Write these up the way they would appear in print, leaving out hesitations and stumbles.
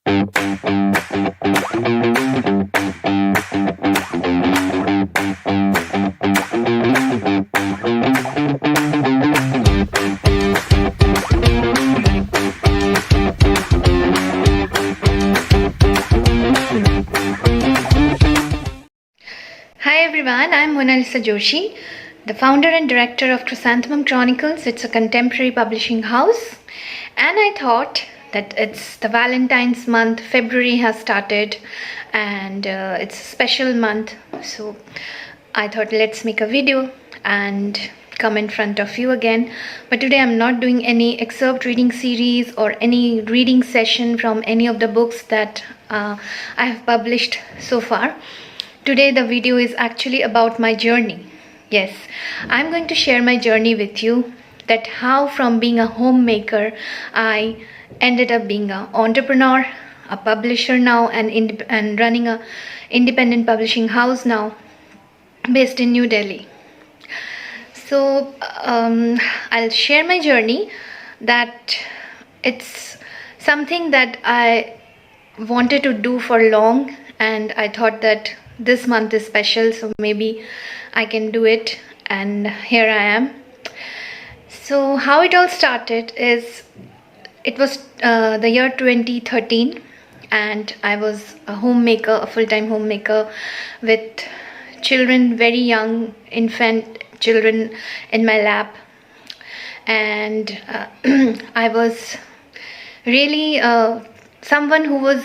Hi everyone, I'm Mona Lisa Joshi, the founder and director of Chrysanthemum Chronicles. It's a contemporary publishing house, and I thought that it's the Valentine's month. February has started, and it's a special month, so I thought let's make a video and come in front of you again. But today I'm not doing any excerpt reading series or any reading session from any of the books that I have published so far. Today the video is actually about my journey. Yes, I'm going to share my journey with you, that how from being a homemaker I ended up being an entrepreneur, a publisher now, and running a independent publishing house now based in New Delhi. So I'll share my journey, that it's something that I wanted to do for long, and I thought that this month is special, so maybe I can do it, and here I am. So how it all started is, it was the year 2013, and I was a homemaker, a full-time homemaker with children, very young infant children in my lap, and I was really someone who was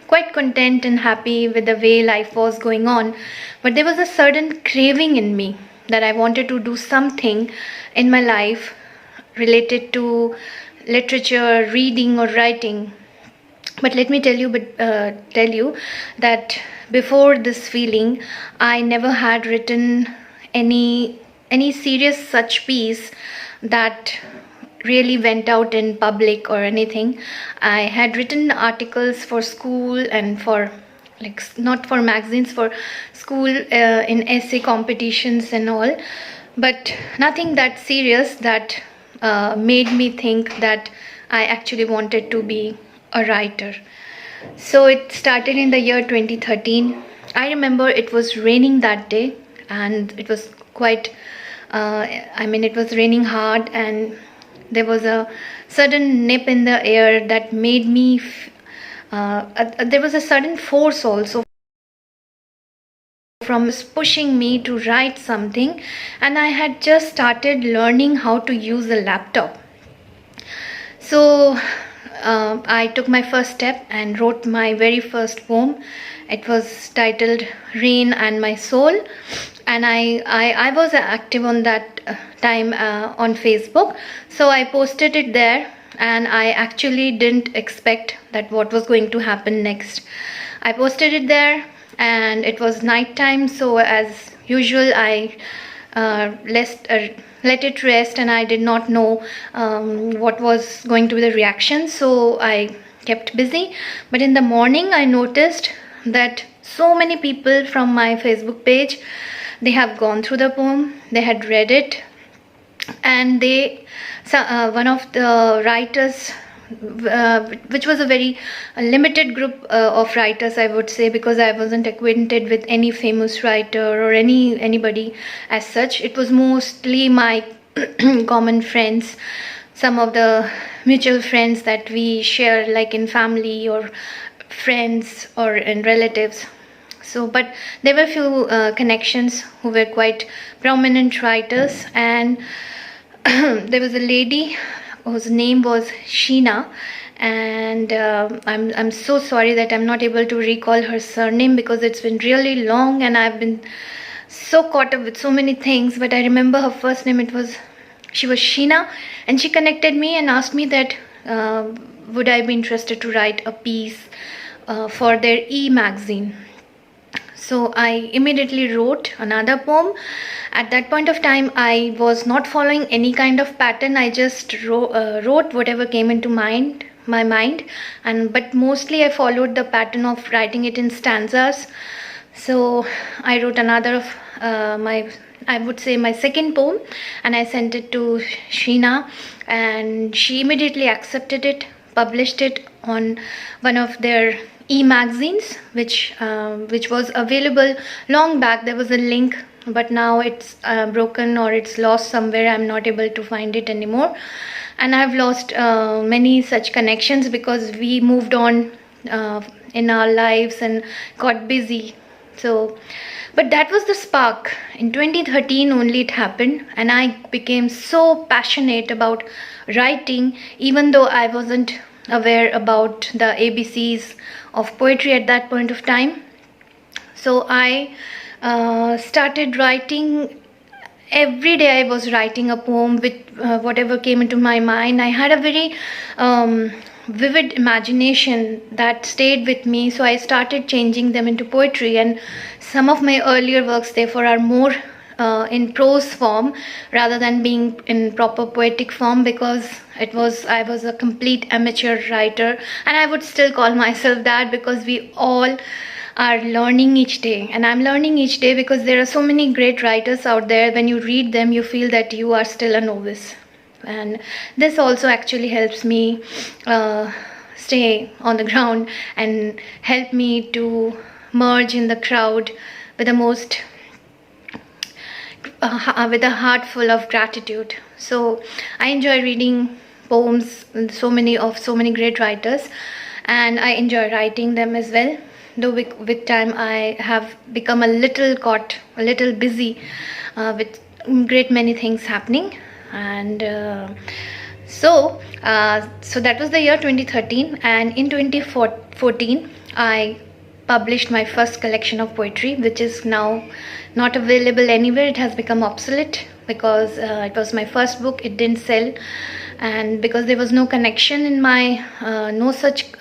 quite content and happy with the way life was going on. But there was a sudden craving in me that I wanted to do something in my life related to literature, reading or writing. But let me tell you that before this feeling, I never had written any serious such piece that really went out in public or anything. I had written articles for school and for, like, not for magazines, for school, in essay competitions and all, but nothing that serious that made me think that I actually wanted to be a writer. So it started in the year 2013. I remember it was raining that day, and it was quite it was raining hard, and there was a sudden nip in the air that made me there was a sudden force also from pushing me to write something, and I had just started learning how to use a laptop. So I took my first step and wrote my very first poem. It was titled Rain and My Soul, and I was active on that time on Facebook, so I posted it there, and I actually didn't expect that what was going to happen next. I posted it there, and it was night time, so as usual I let it rest, and I did not know what was going to be the reaction, so I kept busy. But in the morning I noticed that so many people from my Facebook page, they have gone through the poem, they had read it, and one of the writers, which was a very limited group of writers, I would say, because I wasn't acquainted with any famous writer or anybody as such. It was mostly my common friends, some of the mutual friends that we share, like in family or friends or in relatives. So, but there were few connections who were quite prominent writers, and there was a lady whose name was Sheena, and I'm so sorry that I'm not able to recall her surname, because it's been really long and I've been so caught up with so many things. But I remember her first name, she was Sheena, and she connected me and asked me that would I be interested to write a piece for their e-magazine. So I immediately wrote another poem. At that point of time, I was not following any kind of pattern. I just wrote whatever came into my mind, but mostly I followed the pattern of writing it in stanzas. So I wrote another of I would say my second poem, and I sent it to Sheena, and she immediately accepted it, published it on one of their e-magazines, which was available long back. There was a link, but now it's broken or it's lost somewhere. I'm not able to find it anymore, and I've lost many such connections because we moved on in our lives and got busy. So, but that was the spark. In 2013 only it happened, and I became so passionate about writing, even though I wasn't aware about the ABCs of poetry at that point of time. So I started writing. Every day I was writing a poem with whatever came into my mind. I had a very vivid imagination that stayed with me, so I started changing them into poetry, and some of my earlier works therefore are more in prose form rather than being in proper poetic form, because I was a complete amateur writer, and I would still call myself that, because we all are learning each day, and I'm learning each day because there are so many great writers out there. When you read them, you feel that you are still a novice, and this also actually helps me stay on the ground and help me to merge in the crowd with the most with a heart full of gratitude. So I enjoy reading poems, so many great writers, and I enjoy writing them as well. Though with time I have become a little busy with great many things happening, and so that was the year 2013, and in 2014 I published my first collection of poetry, which is now not available anywhere. It has become obsolete because it was my first book. It didn't sell, and because there was no connection in my no such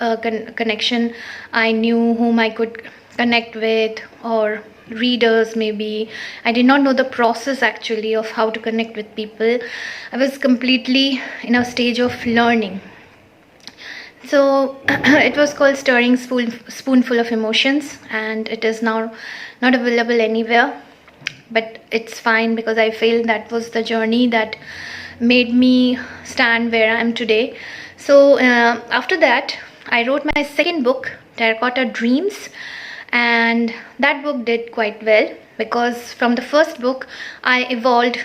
connection, I knew whom I could connect with, or readers maybe. I did not know the process actually of how to connect with people. I was completely in a stage of learning. So it was called Stirring Spoonful of Emotions, and it is now not available anywhere, but it's fine, because I feel that was the journey that made me stand where I am today. So after that I wrote my second book, Terracotta Dreams, and that book did quite well, because from the first book I evolved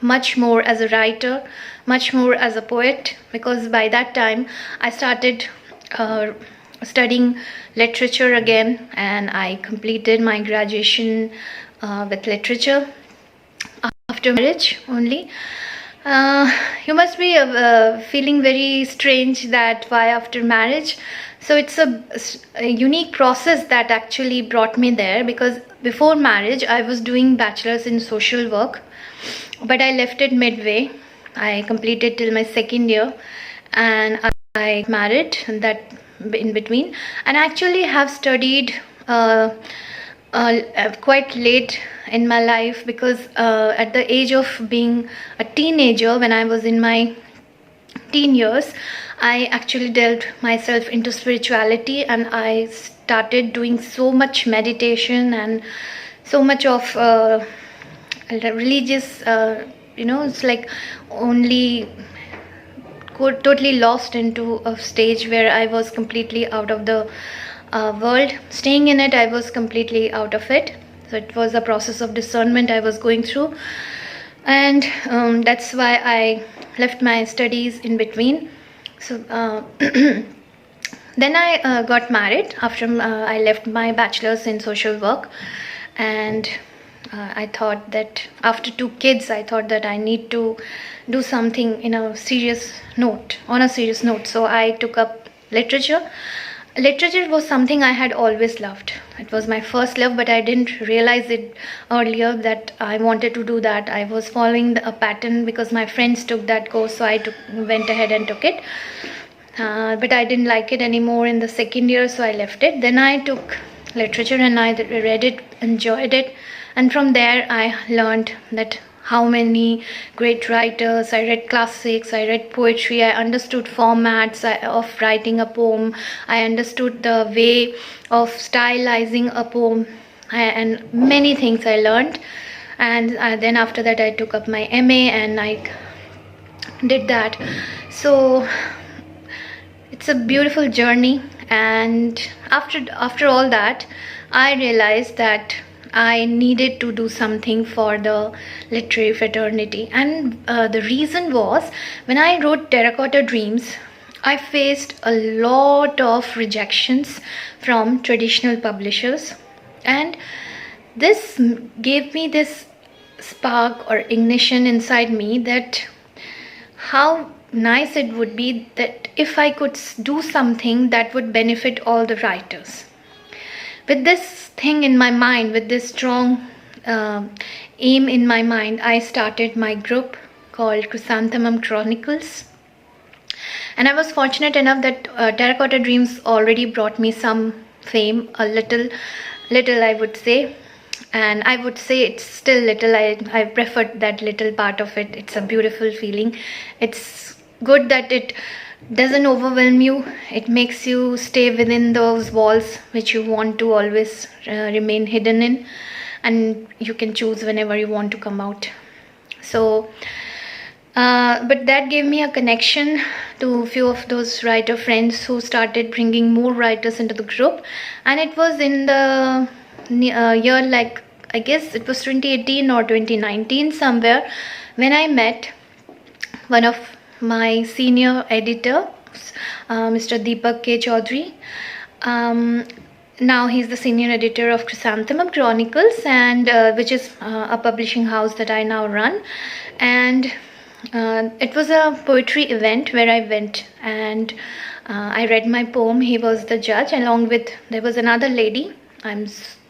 much more as a writer, much more as a poet, because by that time I started studying literature again, and I completed my graduation with literature after marriage only. You must be feeling very strange that why after marriage. So it's a unique process that actually brought me there, because before marriage I was doing bachelor's in social work, but I left it midway. I completed till my second year, and I married that in between, and I actually have studied quite late in my life, because at the age of being a teenager, when I was in my teen years, I actually delved myself into spirituality, and I started doing so much meditation and so much of religious it's like only totally lost into a stage where I was completely out of the world. Staying in it, I was completely out of it. So it was a process of discernment I was going through, and that's why I left my studies in between. So then I got married after I left my bachelor's in social work, and I thought that after 2 kids, I thought that I need to do something on a serious note. So I took up literature. Literature was something I had always loved. It was my first love, but I didn't realize it earlier that I wanted to do that. I was following a pattern because my friends took that course, so I went ahead and took it. But I didn't like it anymore in the second year, so I left it. Then I took literature and I read it, enjoyed it, and from there I learned that how many great writers. I read classics, I read poetry, I understood formats of writing a poem, I understood the way of stylizing a poem, and many things I learned. And then after that I took up my MA and I did that. So it's a beautiful journey, and after all that, I realized that I needed to do something for the literary fraternity. And the reason was, when I wrote Terracotta Dreams, I faced a lot of rejections from traditional publishers, and this gave me this spark or ignition inside me that how nice it would be that if I could do something that would benefit all the writers. With this thing in my mind, with this strong aim in my mind, I started my group called Chrysanthemum Chronicles. And I was fortunate enough that Terracotta Dreams already brought me some fame, a little I would say. And I would say it's still little. I preferred that little part of it. It's a beautiful feeling. It's good that it doesn't overwhelm you. It makes you stay within those walls which you want to always remain hidden in, and you can choose whenever you want to come out. So but that gave me a connection to a few of those writer friends who started bringing more writers into the group. And it was in the year, like I guess it was 2018 or 2019 somewhere, when I met one of my senior editors, Mr. Deepak K. Chaudhary. Now he's the senior editor of Chrysanthemum Chronicles, and which is a publishing house that I now run. And it was a poetry event where I went, and I read my poem. He was the judge, along with, there was another lady. I'm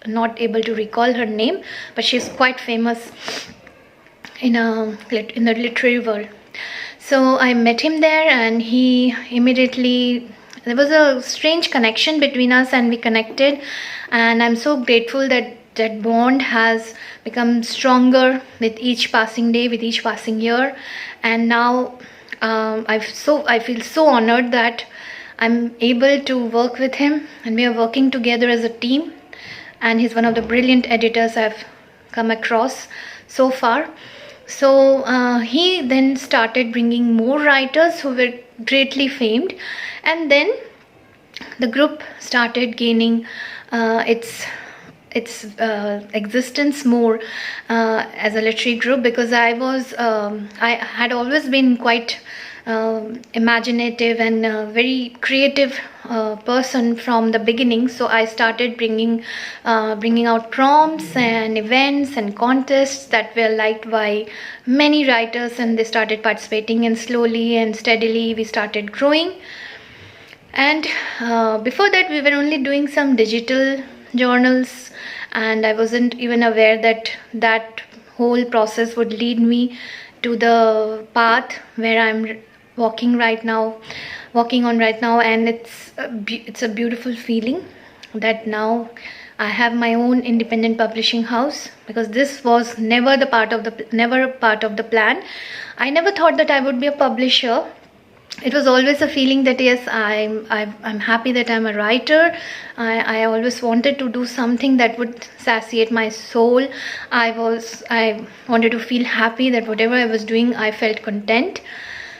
not able to recall her name, but she's quite famous in the literary world. So I met him there, and he immediately, there was a strange connection between us, and we connected. And I'm so grateful that that bond has become stronger with each passing day, with each passing year. And now I feel so honored that I'm able to work with him, and we are working together as a team. And he's one of the brilliant editors I've come across so far. So he then started bringing more writers who were greatly famed, and then the group started gaining its existence more as a literary group, because I had always been quite imaginative and very creative person from the beginning. So I started bringing out prompts and events and contests that were liked by many writers, and they started participating, and slowly and steadily we started growing. And before that, we were only doing some digital journals, and I wasn't even aware that that whole process would lead me to the path where I'm walking on right now. And it's a beautiful feeling that now I have my own independent publishing house, because this was never a part of the plan. I never thought that I would be a publisher. It was always a feeling that yes, I'm happy that I'm a writer. I always wanted to do something that would satiate my soul. I wanted to feel happy that whatever I was doing, I felt content.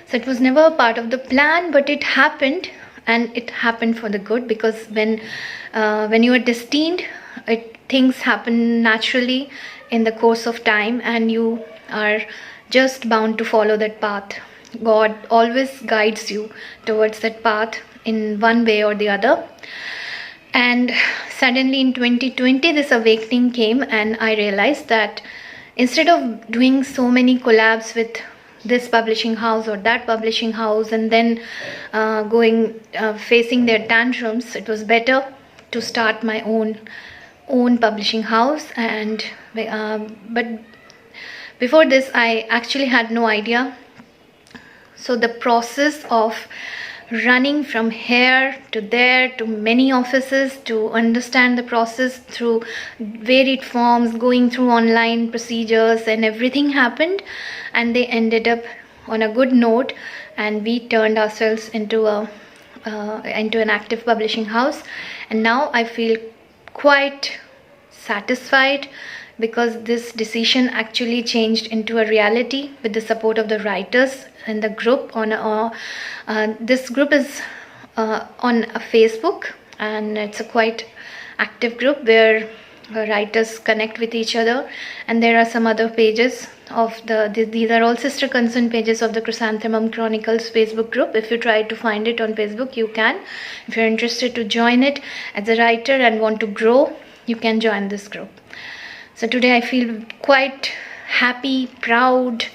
So it was never a part of the plan, but it happened, and it happened for the good, because when you are destined, things happen naturally in the course of time, and you are just bound to follow that path. God always guides you towards that path in one way or the other. And suddenly in 2020, this awakening came, and I realized that instead of doing so many collabs with this publishing house or that publishing house, and then facing their tantrums, it was better to start my own publishing house. And but before this, I actually had no idea. So the process of running from here to there to many offices to understand the process through varied forms, going through online procedures, and everything happened, and they ended up on a good note, and we turned ourselves into an active publishing house. And now I feel quite satisfied, because this decision actually changed into a reality with the support of the writers in the group. This group is on a Facebook, and it's a quite active group where writers connect with each other. And there are some other pages of these are all sister concern pages of the Chrysanthemum Chronicles Facebook group. If you try to find it on Facebook, you can. If you're interested to join it as a writer and want to grow, you can join this group. So today I feel quite happy, proud,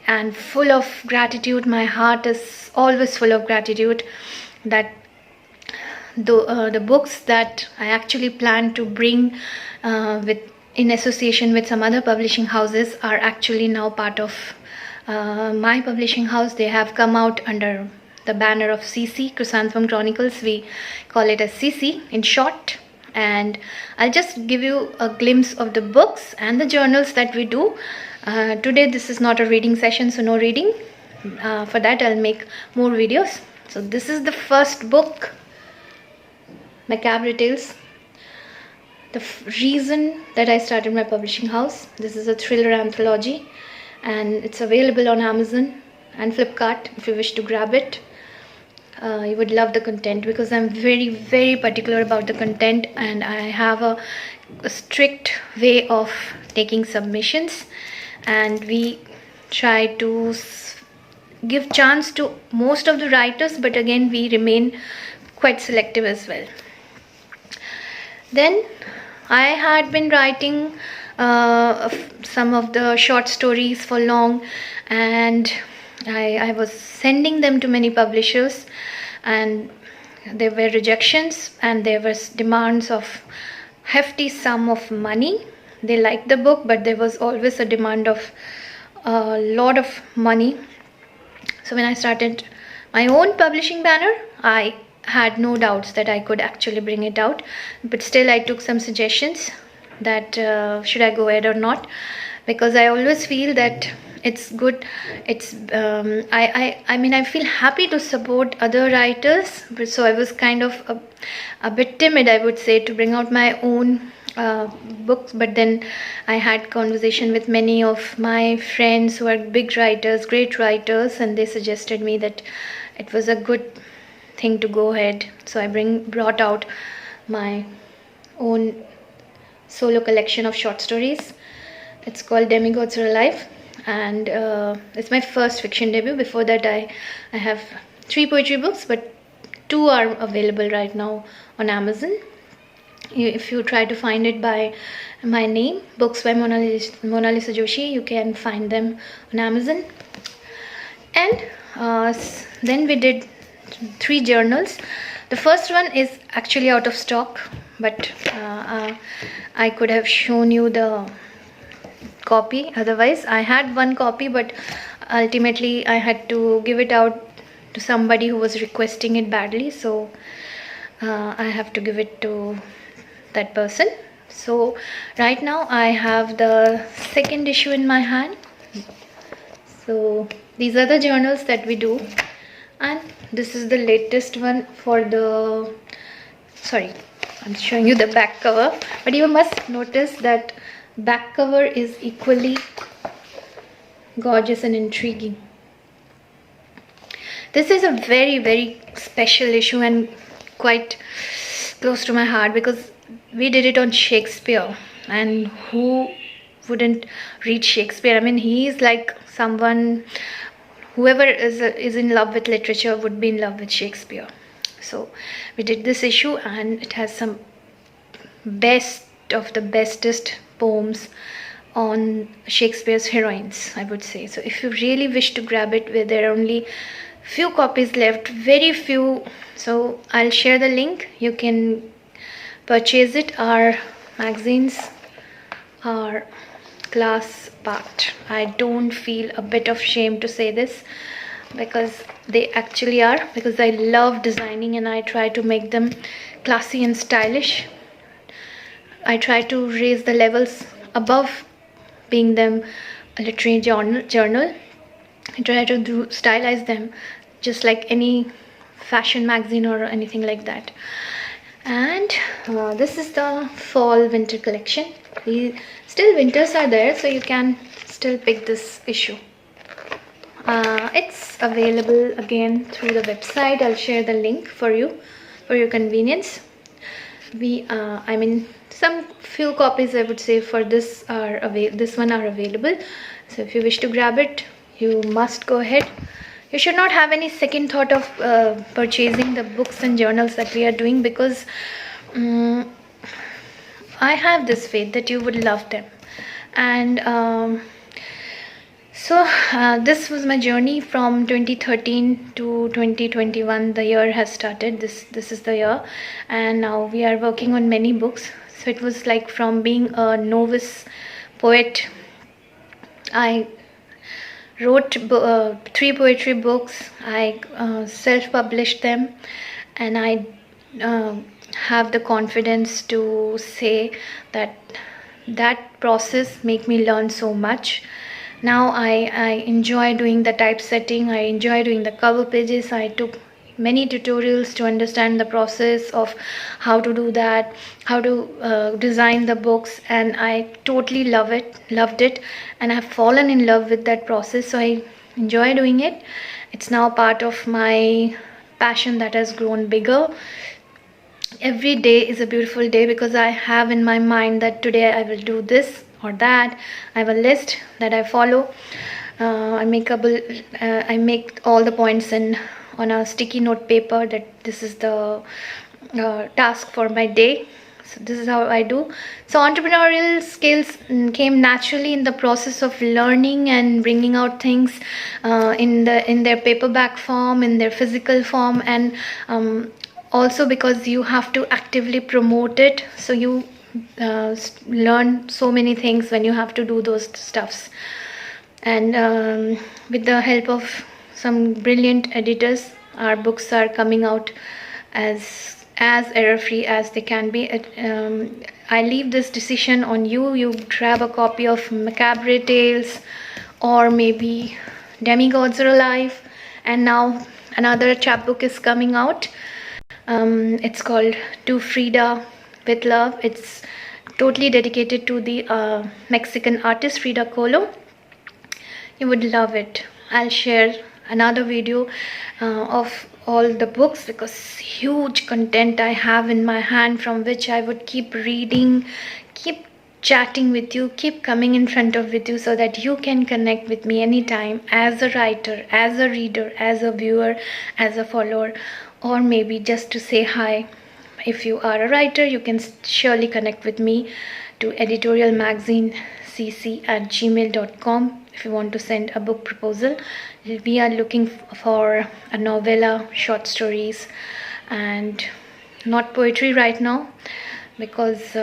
and full of gratitude. My heart is always full of gratitude that the books that I actually plan to bring in association with some other publishing houses are actually now part of my publishing house. They have come out under the banner of CC, Chrysanthemum Chronicles. We call it as CC in short. And I'll just give you a glimpse of the books and the journals that we do. Today this is not a reading session, so no reading. For that I'll make more videos. So this is the first book, Macabre Tales. The reason that I started my publishing house. This is a thriller anthology and it's available on Amazon and Flipkart if you wish to grab it. You would love the content because I'm very, very particular about the content, and I have a strict way of taking submissions, and we try to give chance to most of the writers, but again we remain quite selective as well. Then I had been writing some of the short stories for long, and I was sending them to many publishers, and there were rejections and there was demands of hefty sum of money. They liked the book, but there was always a demand of a lot of money. So when I started my own publishing banner, I had no doubts that I could actually bring it out, but still I took some suggestions that should I go ahead or not, because I always feel that it's good. It's I mean I feel happy to support other writers, but so I was kind of a bit timid, I would say, to bring out my own books. But then I had conversation with many of my friends who are big writers, great writers, and they suggested me that it was a good thing to go ahead. So I brought out my own solo collection of short stories. It's called Demigods Are Alive, and it's my first fiction debut. Before that I have 3 poetry books, but 2 are available right now on Amazon. If you try to find it by my name, Books by Mona Lisa Joshi, you can find them on Amazon. And then we did 3 journals. The first one is actually out of stock, but I could have shown you the copy. Otherwise, I had 1 copy, but ultimately I had to give it out to somebody who was requesting it badly, so I have to give it to that person. So right now I have the 2nd issue in my hand. So these are the journals that we do, and this is the latest one for the, sorry, I'm showing you the back cover, but you must notice that back cover is equally gorgeous and intriguing. This is a very, very special issue and quite close to my heart, because we did it on Shakespeare, and who wouldn't read Shakespeare? I mean, he is like someone, whoever is in love with literature would be in love with Shakespeare. So we did this issue, and it has some best of the bestest poems on Shakespeare's heroines, I would say. So if you really wish to grab it, where there are only few copies left, very few, so I'll share the link. You can purchase it. Our magazines are class part. I don't feel a bit of shame to say this, because they actually are, because I love designing and I try to make them classy and stylish. I try to raise the levels above being them a literary journal. I try to stylize them just like any fashion magazine or anything like that. And this is the fall winter collection. Still winters are there, so you can still pick this issue. It's available again through the website. I'll share the link for you for your convenience. I mean, some few copies I would say for this one are available. So if you wish to grab it, you must go ahead. You should not have any second thought of purchasing the books and journals that we are doing, because I have this faith that you would love them. And this was my journey from 2013 to 2021. The year has started. This is the year, and now we are working on many books. So it was like from being a novice poet, I wrote 3 poetry books. I self-published them, and I have the confidence to say that that process made me learn so much. Now I enjoy doing the typesetting, I enjoy doing the cover pages. I took many tutorials to understand the process of how to do that, how to design the books, and I totally loved it, and I have fallen in love with that process. So I enjoy doing it. It's now part of my passion that has grown bigger. Every day is a beautiful day because I have in my mind that today I will do this or that. I have a list that I follow. I make all the points on a sticky note paper, that this is the task for my day. So this is how I do. So entrepreneurial skills came naturally in the process of learning and bringing out things in their paperback form, in their physical form, and also because you have to actively promote it. So you learn so many things when you have to do those stuffs. And with the help of some brilliant editors, our books are coming out as error-free as they can be. I leave this decision on you. You grab a copy of Macabre Tales, or maybe Demigods Are Alive. And now another chapbook is coming out. It's called To Frida with Love. It's totally dedicated to the Mexican artist Frida Kahlo. You would love it. I'll share another video of all the books, because huge content I have in my hand from which I would keep reading, keep chatting with you, keep coming in front of with you, so that you can connect with me anytime as a writer, as a reader, as a viewer, as a follower, or maybe just to say hi. If you are a writer, you can surely connect with me to editorialmagazinecc@gmail.com if you want to send a book proposal. We are looking for a novella, short stories, and not poetry right now, because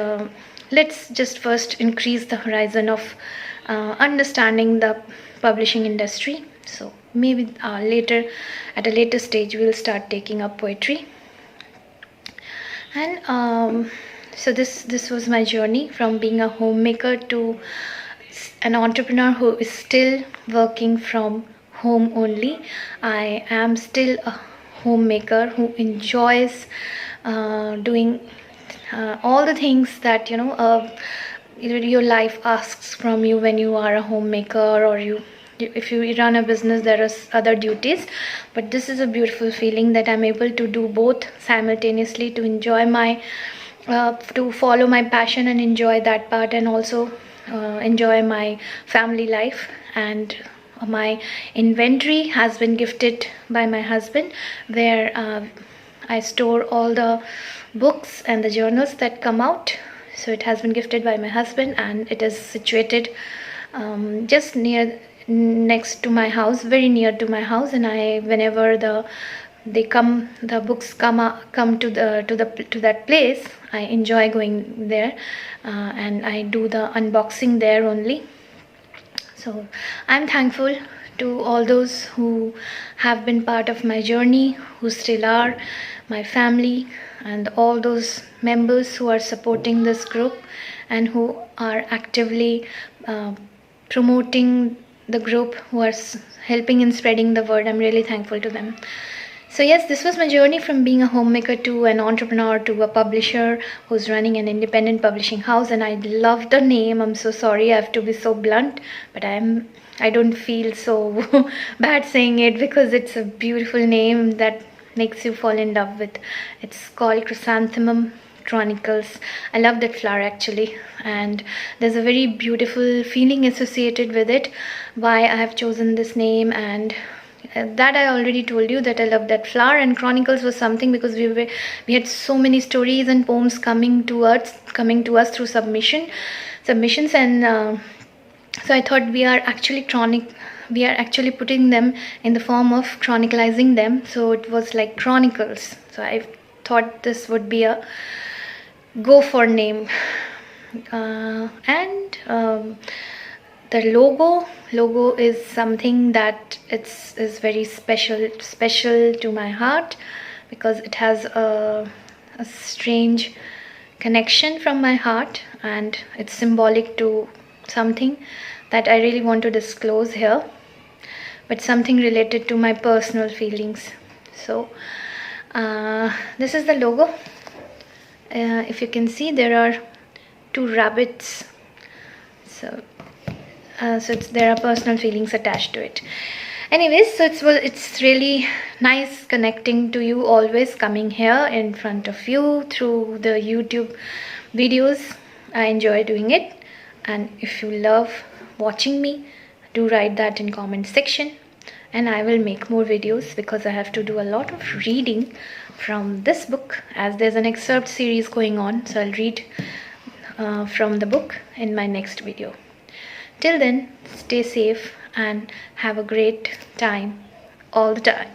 let's just first increase the horizon of understanding the publishing industry. So maybe later, at a later stage, we'll start taking up poetry. And so this was my journey from being a homemaker to an entrepreneur who is still working from home only. I am still a homemaker who enjoys doing all the things that your life asks from you when you are a homemaker, or if you run a business, there are other duties. But this is a beautiful feeling that I'm able to do both simultaneously, to enjoy to follow my passion and enjoy that part, and also enjoy my family life. And my inventory has been gifted by my husband, where I store all the books and the journals that come out. So it has been gifted by my husband, and it is situated just next to my house, very near to my house. And whenever the books come to that place, I enjoy going there, and I do the unboxing there only. So I'm thankful to all those who have been part of my journey, who still are, my family, and all those members who are supporting this group and who are actively promoting the group, who are helping in spreading the word. I'm really thankful to them. So yes, this was my journey from being a homemaker to an entrepreneur to a publisher who's running an independent publishing house. And I love the name. I'm so sorry I have to be so blunt, but I'm I don't feel so bad saying it because it's a beautiful name that makes you fall in love with. It's called Chrysanthemum Chronicles. I love that flower actually, and there's a very beautiful feeling associated with it, why I have chosen this name. And that I already told you that I love that flower. And Chronicles was something because we had so many stories and poems coming to us through submissions, and so I thought we are actually putting them in the form of chronicalizing them, so it was like Chronicles. So I thought this would be a go for name. And the logo is something that is very special to my heart, because it has a strange connection from my heart, and it's symbolic to something that I really want to disclose here, but something related to my personal feelings. So this is the logo. If you can see, there are two rabbits, so there are personal feelings attached to it. Anyways, so it's really nice connecting to you, always coming here in front of you through the YouTube videos. I enjoy doing it, and if you love watching me, do write that in comment section, and I will make more videos, because I have to do a lot of reading from this book, as there's an excerpt series going on. So I'll read from the book in my next video. Till then, stay safe and have a great time all the time.